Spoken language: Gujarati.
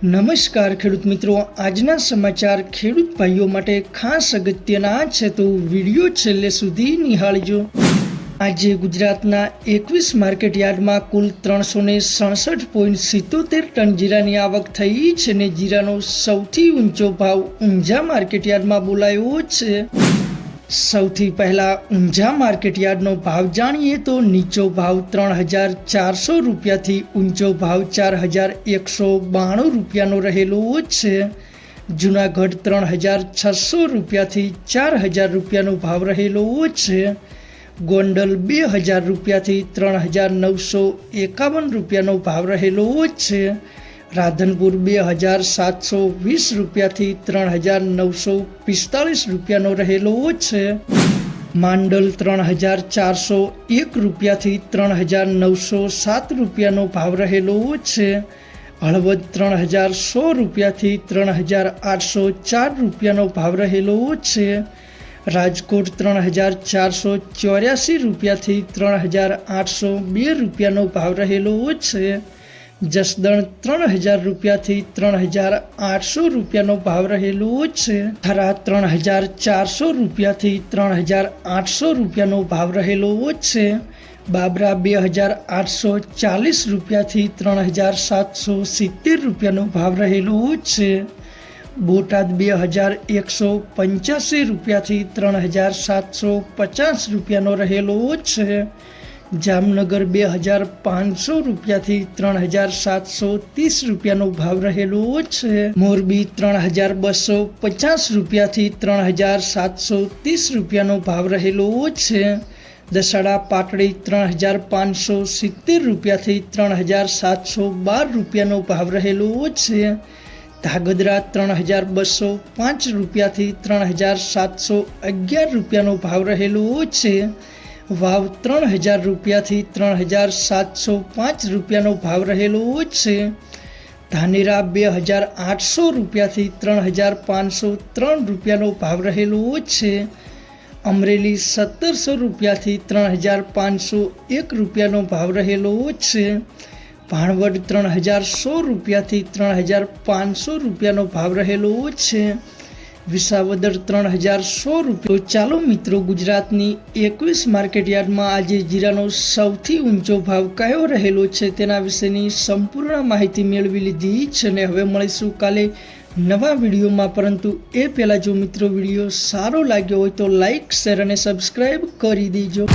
નમસ્કાર ખેડૂત મિત્રો, આજના સમાચાર ખેડૂત ભાઈઓ માટે ખાસ અગત્યના છે, તો વિડીયો છેલ્લે સુધી નિહાળજો। આજે ગુજરાતના 21 માર્કેટ યાર્ડમાં કુલ 367.77 ટન જીરાની આવક થઈ છે ને જીરાનો સૌથી ઊંચો ભાવ ઊંઝા માર્કેટ યાર્ડમાં બોલાયો છે। સૌથી પહેલા ઊંઝા માર્કેટ યાર્ડનો ભાવ જાણીએ તો નીચો ભાવ 3,400 રૂપિયાથી ઊંચો ભાવ 4,192 રૂપિયાનો રહેલો છે। જૂનાગઢ 3,600 રૂપિયાથી 4,000 રૂપિયાનો ભાવ રહેલો છે। ગોંડલ 2,000 રૂપિયાથી 3,951 રૂપિયાનો ભાવ રહેલો છે। રાધનપુર 2,720 રૂપિયાથી 3,945 રૂપિયાનો રહેલો છે। માંડલ 3,401 રૂપિયાથી 3,907 રૂપિયાનો ભાવ રહેલો છે। હળવદ 3,100 રૂપિયાથી 3,804 રૂપિયાનો ભાવ રહેલો છે। રાજકોટ 3,484 રૂપિયાથી 3,802 રૂપિયાનો ભાવ રહેલો છે। જસદણ 3,000 રૂપિયાથી 3,800 રૂપિયાનો ભાવ રહેલો છે। થરા 3,400 રૂપિયાથી 3,800 રૂપિયાનો ભાવ રહેલો છે। બાબરા 2,840 રૂપિયાથી 3,770 રૂપિયાનો ભાવ રહેલો છે। બોટાદ 2,185 રૂપિયાથી 3,750 રૂપિયાનો રહેલો છે। જામનગર 2,500 રૂપિયાથી 3,730 રૂપિયાનો ભાવ રહેલો છે। મોરબી 3,250 રૂપિયાથી 3,730 રૂપિયાનો ભાવ રહેલો છે। દસાડા પાટડી 3,570 રૂપિયાથી 3,712 રૂપિયાનો ભાવ રહેલો છે। ધાગધ્રા 3,205 રૂપિયાથી 3,711 રૂપિયાનો ભાવ રહેલો છે। વાવ 3,000 રૂપિયાથી 3,705 રૂપિયાનો ભાવ રહેલો છે। ધાનેરા 2,800 રૂપિયાથી 3,503 રૂપિયાનો ભાવ રહેલો છે। અમરેલી 1,700 રૂપિયાથી 3,501 રૂપિયાનો ભાવ રહેલો છે। ભાણવડ 3,100 રૂપિયાથી 3,500 રૂપિયાનો ભાવ રહેલો છે। વિસાવદર 3,100 રૂપિયા। તો ચાલો મિત્રો, ગુજરાતની 21 માર્કેટ યાર્ડમાં આજે જીરાનો સૌથી ઊંચો ભાવ કયો રહેલો છે તેના વિશેની સંપૂર્ણ માહિતી મેળવી લીધી છે અને હવે મળીશું કાલે નવા વિડીયોમાં, પરંતુ એ પહેલાં જો મિત્રો વિડીયો સારો લાગ્યો હોય તો લાઈક, શેર અને સબસ્ક્રાઈબ કરી દેજો।